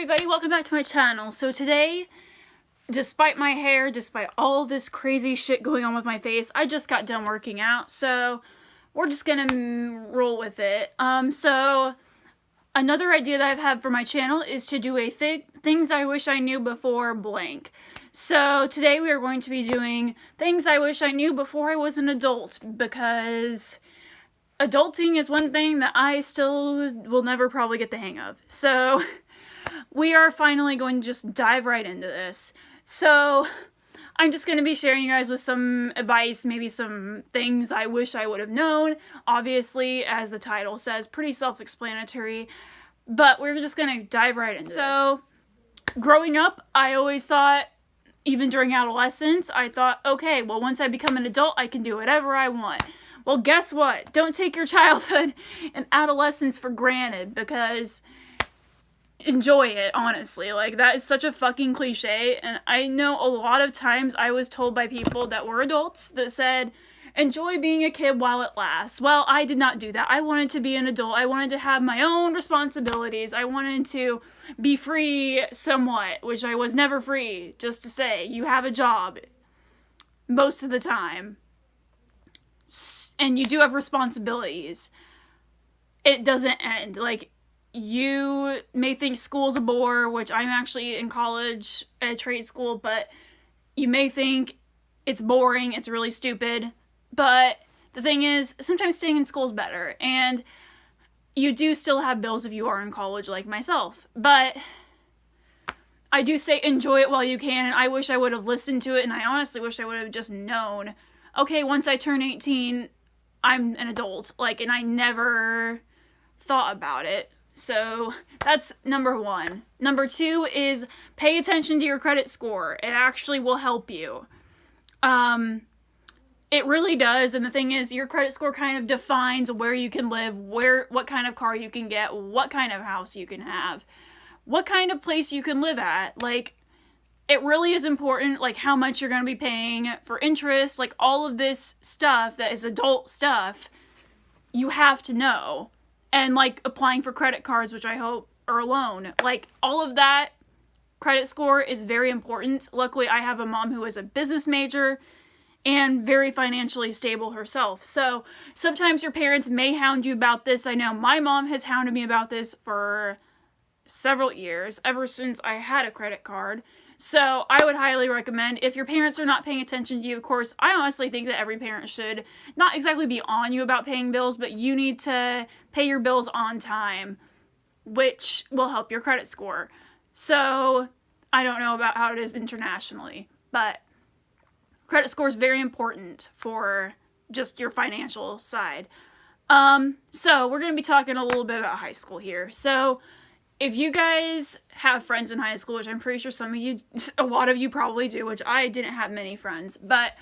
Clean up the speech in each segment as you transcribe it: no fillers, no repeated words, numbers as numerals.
everybody, welcome back to my channel. So today, despite my hair, despite all this crazy shit going on with my face, I just got done working out, so we're just gonna roll with it. So another idea that I've had for my channel is to do a things I wish I knew before blank. So today we are going to be doing things I wish I knew before I was an adult, because adulting is one thing that I still will never probably get the hang of. So we are finally going to just dive right into this. So I'm just going to be sharing you guys with some advice, maybe some things I wish I would have known. Obviously, as the title says, pretty self-explanatory, but we're just going to dive right into this. So growing up, I always thought, even during adolescence, I thought, okay, well, once I become an adult, I can do whatever I want. Well, guess what? Don't take your childhood and adolescence for granted, because enjoy it, honestly. Like, that is such a fucking cliche, and I know a lot of times I was told by people that were adults that said, enjoy being a kid while it lasts. Well, I did not do that. I wanted to be an adult. I wanted to have my own responsibilities. I wanted to be free somewhat, which I was never free. Just to say, you have a job most of the time, and you do have responsibilities. It doesn't end. Like, you may think school's a bore, which I'm actually in college at a trade school, but you may think it's boring, it's really stupid, but the thing is, sometimes staying in school is better, and you do still have bills if you are in college like myself, but I do say enjoy it while you can, and I wish I would have listened to it, and I honestly wish I would have just known, okay, once I turn 18, I'm an adult, like, and I never thought about it. So that's number one. Number two is pay attention to your credit score. It actually will help you. It really does, and the thing is, your credit score kind of defines where you can live, what kind of car you can get, what kind of house you can have, what kind of place you can live at. Like, it really is important, like, how much you're going to be paying for interest, like, all of this stuff that is adult stuff, you have to know. And, like, applying for credit cards, which I hope, or a loan. Like, all of that credit score is very important. Luckily, I have a mom who is a business major and very financially stable herself. So, sometimes your parents may hound you about this. I know my mom has hounded me about this for several years, ever since I had a credit card. So, I would highly recommend, if your parents are not paying attention to you, of course, I honestly think that every parent should not exactly be on you about paying bills, but you need to pay your bills on time, which will help your credit score. So, I don't know about how it is internationally, but credit score is very important for just your financial side. So, we're going to be talking a little bit about high school here. So, if you guys have friends in high school, which I'm pretty sure some of you, a lot of you probably do, which I didn't have many friends, but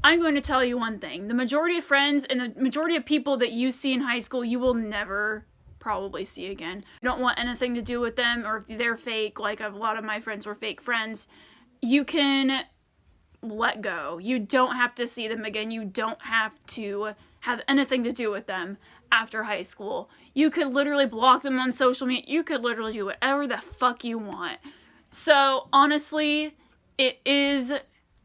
I'm going to tell you one thing. The majority of friends and the majority of people that you see in high school, you will never probably see again. You don't want anything to do with them, or if they're fake, like a lot of my friends were fake friends, you can let go. You don't have to see them again. You don't have to have anything to do with them after high school. You could literally block them on social media. You could literally do whatever the fuck you want. So, honestly, it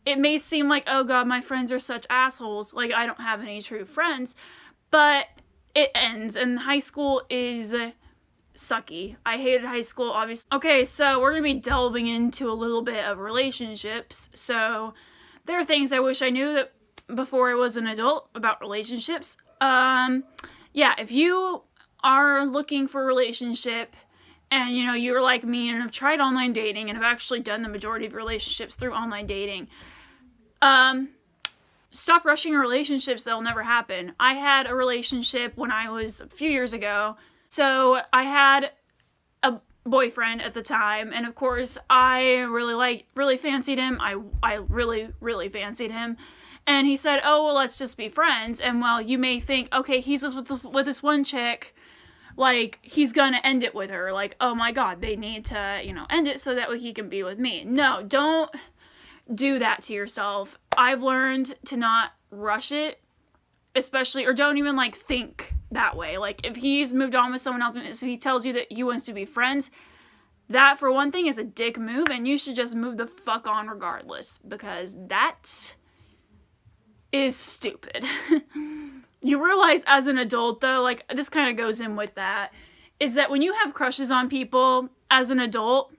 may seem like, oh god, my friends are such assholes. Like, I don't have any true friends. But it ends, and high school is sucky. I hated high school, obviously. Okay, so we're gonna be delving into a little bit of relationships. So, there are things I wish I knew that before I was an adult about relationships. Yeah, if you are looking for a relationship and, you know, you're like me and have tried online dating and have actually done the majority of relationships through online dating, stop rushing relationships. That'll never happen. I had a relationship when I was a few years ago. So I had a boyfriend at the time, and of course I really fancied him. I really fancied him. And he said, oh, well, let's just be friends. And while you may think, okay, he's just with this one chick, like, he's gonna end it with her. Like, oh my god, they need to, you know, end it so that way he can be with me. No, don't do that to yourself. I've learned to not rush it, especially, or don't even, like, think that way. Like, if he's moved on with someone else, if he tells you that he wants to be friends, That, for one thing, is a dick move, and you should just move the fuck on regardless, because that is stupid. You realize as an adult, though, like, this kind of goes in with that, is that when you have crushes on people as an adult,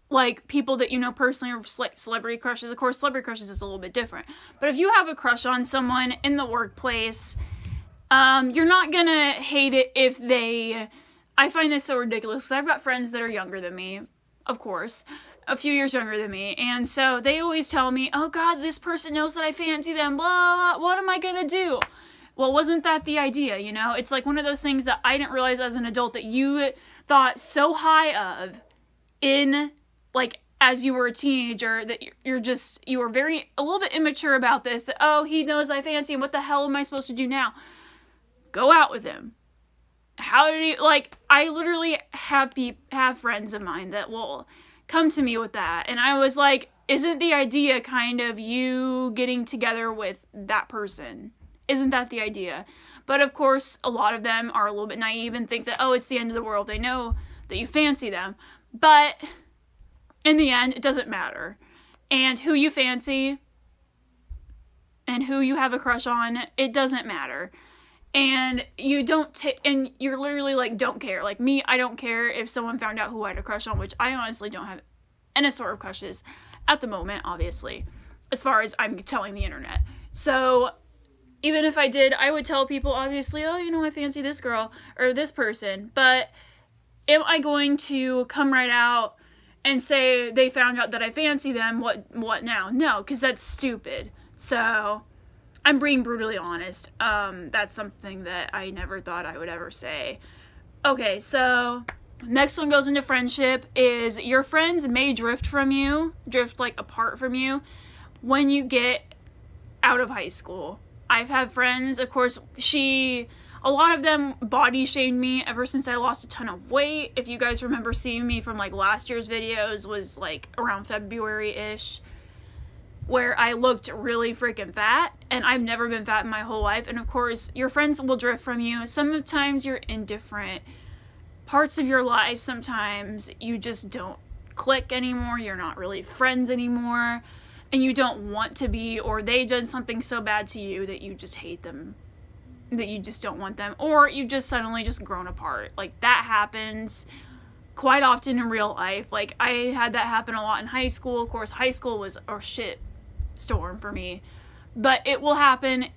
like people that you know personally, or like celebrity crushes, of course, celebrity crushes is a little bit different. But if you have a crush on someone in the workplace, you're not gonna hate it if they... I find this so ridiculous, because I've got friends that are younger than me, of course, a few years younger than me, and so they always tell me, oh god, this person knows that I fancy them, blah, what am I gonna do? Well, wasn't that the idea, you know? It's like one of those things that I didn't realize as an adult that you thought so high of in, like, as you were a teenager, that you were a little bit immature about this, that, oh, he knows I fancy him, what the hell am I supposed to do now? Go out with him. How did he, like, I literally have friends of mine that will come to me with that, and I was like, isn't the idea kind of you getting together with that person? Isn't that the idea? But of course, a lot of them are a little bit naive and think that, oh, it's the end of the world. They know that you fancy them. But in the end, it doesn't matter. And who you fancy and who you have a crush on, it doesn't matter. And you don't and you're literally like, don't care. Like me, I don't care if someone found out who I had a crush on, which I honestly don't have any sort of crushes at the moment, obviously, as far as I'm telling the internet. So even if I did, I would tell people, obviously, oh, you know, I fancy this girl or this person. But am I going to come right out and say they found out that I fancy them? What now? No, because that's stupid. So I'm being brutally honest. That's something that I never thought I would ever say. Okay, so next one goes into friendship, is your friends may drift like apart from you when you get out of high school. I've had friends, of course, a lot of them body shamed me ever since I lost a ton of weight. If you guys remember seeing me from like last year's videos, was like around February-ish, where I looked really freaking fat, and I've never been fat in my whole life. And of course, your friends will drift from you. Sometimes you're in different parts of your life. Sometimes you just don't click anymore. You're not really friends anymore, and you don't want to be, or they've done something so bad to you that you just hate them, that you just don't want them, or you just suddenly just grown apart. Like, that happens quite often in real life. Like, I had that happen a lot in high school. Of course, high school was a shit storm for me, but it will happen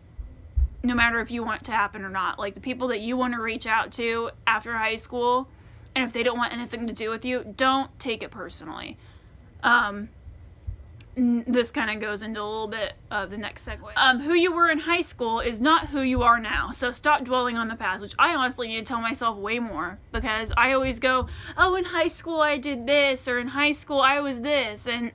no matter if you want it to happen or not. Like, the people that you want to reach out to after high school, and if they don't want anything to do with you, don't take it personally. This kind of goes into a little bit of the next segue. Who you were in high school is not who you are now, so stop dwelling on the past, which I honestly need to tell myself way more, because I always go, oh, in high school I did this, or in high school I was this, and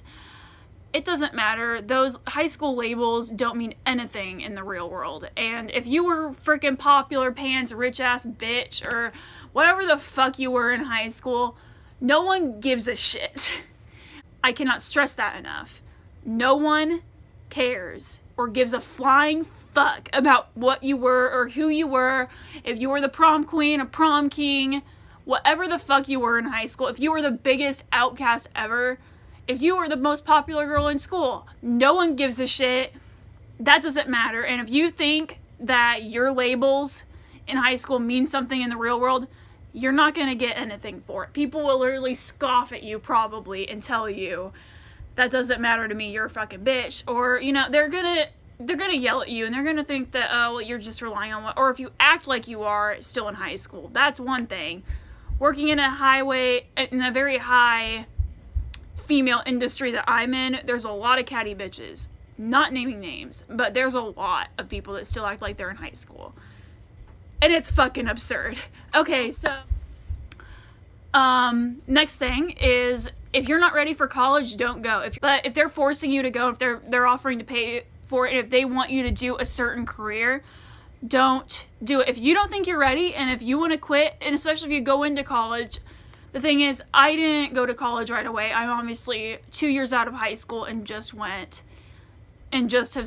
it doesn't matter. Those high school labels don't mean anything in the real world. And if you were freaking popular pants, rich ass bitch, or whatever the fuck you were in high school, no one gives a shit. I cannot stress that enough. No one cares or gives a flying fuck about what you were or who you were. If you were the prom queen, a prom king, whatever the fuck you were in high school, if you were the biggest outcast ever, if you were the most popular girl in school, no one gives a shit. That doesn't matter. And if you think that your labels in high school mean something in the real world, you're not going to get anything for it. People will literally scoff at you probably and tell you, that doesn't matter to me, you're a fucking bitch. Or, you know, they're gonna yell at you, and they're gonna think that, oh, well, you're just relying on what, or if you act like you are still in high school, that's one thing. Working in a very high female industry that I'm in, there's a lot of catty bitches. Not naming names, but there's a lot of people that still act like they're in high school. And it's fucking absurd. Okay, so next thing is, if you're not ready for college, don't go. But if they're forcing you to go, if they're offering to pay for it, and if they want you to do a certain career, don't do it. If you don't think you're ready, and if you want to quit, and especially if you go into college, the thing is, I didn't go to college right away. I'm obviously 2 years out of high school and just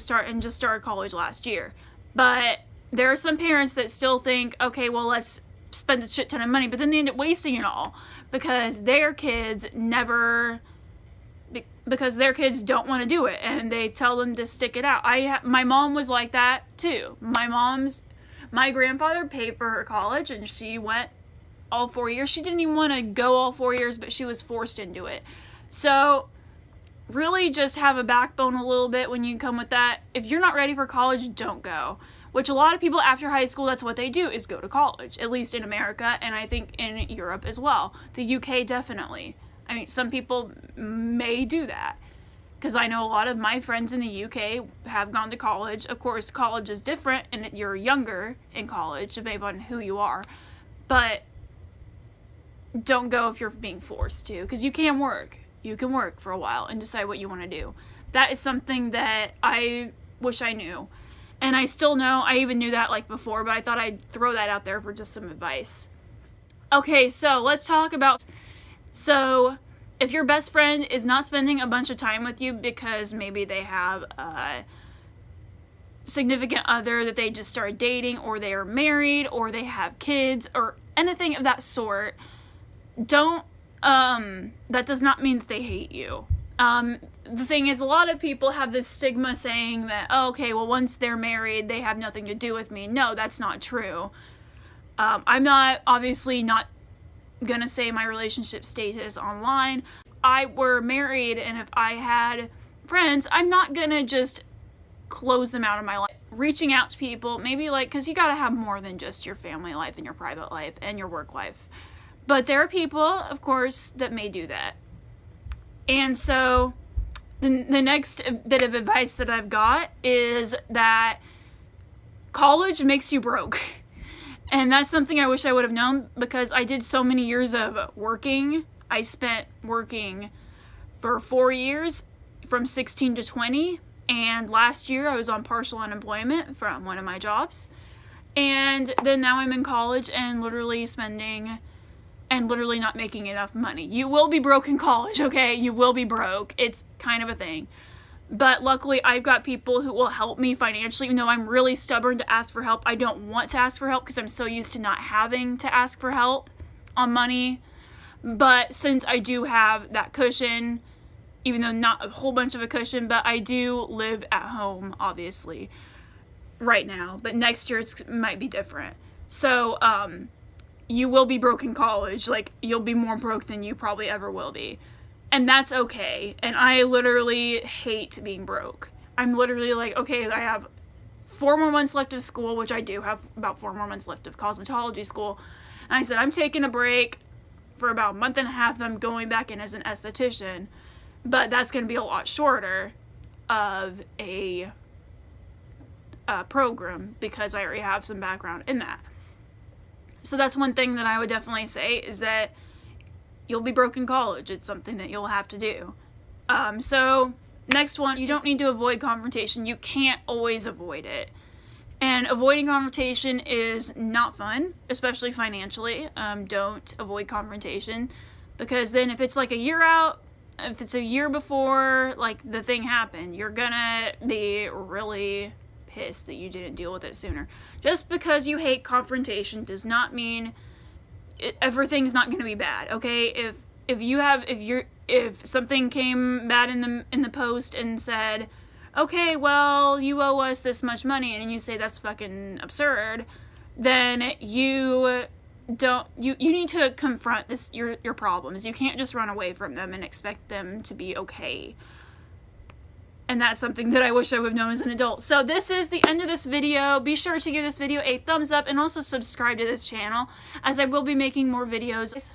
started college last year. But there are some parents that still think, okay, well, let's spend a shit ton of money, but then they end up wasting it all because their kids don't want to do it, and they tell them to stick it out. My mom was like that too. My grandfather paid for her college, and she went all 4 years. She didn't even want to go all 4 years, but she was forced into it. So really just have a backbone a little bit when you come with that. If you're not ready for college, don't go. Which a lot of people after high school, that's what they do, is go to college. At least in America, and I think in Europe as well. The UK definitely. I mean, some people may do that. Because I know a lot of my friends in the UK have gone to college. Of course, college is different, and you're younger in college, depending on who you are. But don't go if you're being forced to, because you can work. You can work for a while and decide what you want to do. That is something that I wish I knew. And I still know, I even knew that like before, but I thought I'd throw that out there for just some advice. Okay, so let's talk about, so if your best friend is not spending a bunch of time with you because maybe they have a significant other that they just started dating, or they are married, or they have kids, or anything of that sort, don't, that does not mean that they hate you. The thing is, a lot of people have this stigma saying that, oh, okay, well, once they're married, they have nothing to do with me. No, that's not true. I'm obviously not gonna say my relationship status online. I were married, and if I had friends, I'm not gonna just close them out of my life. Reaching out to people, maybe like, because you gotta have more than just your family life and your private life and your work life. But there are people, of course, that may do that. And so the next bit of advice that I've got is that college makes you broke. And that's something I wish I would have known, because I did so many years of working. I spent working for 4 years from 16 to 20. And last year I was on partial unemployment from one of my jobs. And then now I'm in college and literally not making enough money. You will be broke in college, okay? You will be broke. It's kind of a thing. But luckily, I've got people who will help me financially, even though I'm really stubborn to ask for help. I don't want to ask for help because I'm so used to not having to ask for help on money. But since I do have that cushion, even though not a whole bunch of a cushion, but I do live at home, obviously, right now. But next year, it might be different. So, you will be broke in college. Like, you'll be more broke than you probably ever will be. And that's okay. And I literally hate being broke. I'm literally like, okay, I have 4 more months left of school, which I do have about 4 more months left of cosmetology school. And I said, I'm taking a break for about a month and a half. I'm going back in as an esthetician. But that's going to be a lot shorter of a program, because I already have some background in that. So that's one thing that I would definitely say, is that you'll be broke in college. It's something that you'll have to do. So next one, you don't need to avoid confrontation. You can't always avoid it. And avoiding confrontation is not fun, especially financially. Don't avoid confrontation, because then if it's like a year out, if it's a year before like the thing happened, you're gonna be really pissed that you didn't deal with it sooner. Just because you hate confrontation does not mean everything's not going to be bad. Okay, if something came bad in the post and said, okay, well, you owe us this much money, and you say that's fucking absurd, then you need to confront your problems. You can't just run away from them and expect them to be okay. And that's something that I wish I would have known as an adult. So this is the end of this video. Be sure to give this video a thumbs up and also subscribe to this channel, as I will be making more videos.